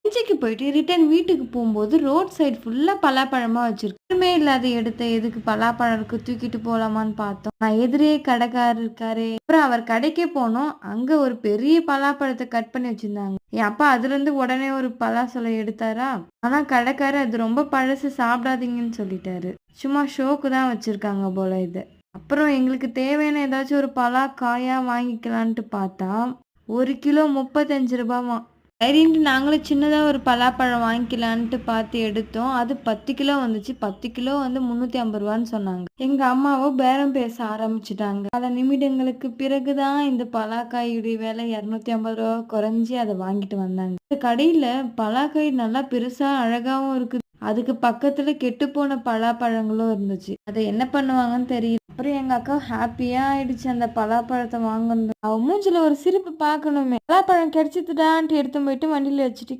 பிஞ்சுக்கு போயிட்டு ரிட்டர்ன் வீட்டுக்கு போகும்போது ரோட் சைடு ஃபுல்லா பலாப்பழமா வச்சிருக்கு. ஒண்ணுமே இல்லாத இடத்த எதுக்கு பலாப்பழம் இருக்கு தூக்கிட்டு போலாமான்னு பார்த்தோம். நான் எதிரே கடைக்காரர் இருக்காரே. அப்புறம் அவர் கடைக்கே போனோம். அங்க ஒரு பெரிய பலாப்பழத்தை கட் பண்ணி வச்சிருந்தாங்க. என் அப்பா அதுல இருந்து உடனே ஒரு பலாசொலை எடுத்தாரா. ஆனா கடைக்காரர் அது ரொம்ப பழசு சாப்பிடாதீங்கன்னு சொல்லிட்டாரு. சும்மா ஷோக்கு தான் வச்சிருக்காங்க போல இது. அப்புறம் எங்களுக்கு தேவையான ஏதாச்சும் ஒரு பலா காயா வாங்கிக்கலான்ட்டு பார்த்தா 1 கிலோ 35 ரூபாமா. சரின்ட்டு நாங்களும் சின்னதா ஒரு பலாப்பழம் வாங்கிக்கலான்ட்டு பார்த்து எடுத்தோம். அது 10 கிலோ வந்துச்சு. 10 கிலோ வந்து 350 ரூபான்னு சொன்னாங்க. எங்க அம்மாவும் பேரம் பேச ஆரம்பிச்சுட்டாங்க. பல நிமிடங்களுக்கு பிறகுதான் இந்த பலாக்காயுடைய விலை 250 ரூபா குறைஞ்சி அதை வாங்கிட்டு வந்தாங்க. இந்த கடையில பலாக்காய் நல்லா பெருசா அழகாவும் இருக்குது. அதுக்கு பக்கத்துல கெட்டுப்போன பலாப்பழங்களும் இருந்துச்சு. அதை என்ன பண்ணுவாங்கன்னு தெரியல. அப்புறம் எங்க அக்கா ஹாப்பியா ஆயிடுச்சு அந்த பலாப்பழத்தை வாங்கணும். அவ மூஞ்சில ஒரு சிரிப்பு பார்க்கணுமே. பலாப்பழம் கிடைச்சிட்டுடான்ட்டு எடுத்து போயிட்டு வண்டியில வச்சுட்டு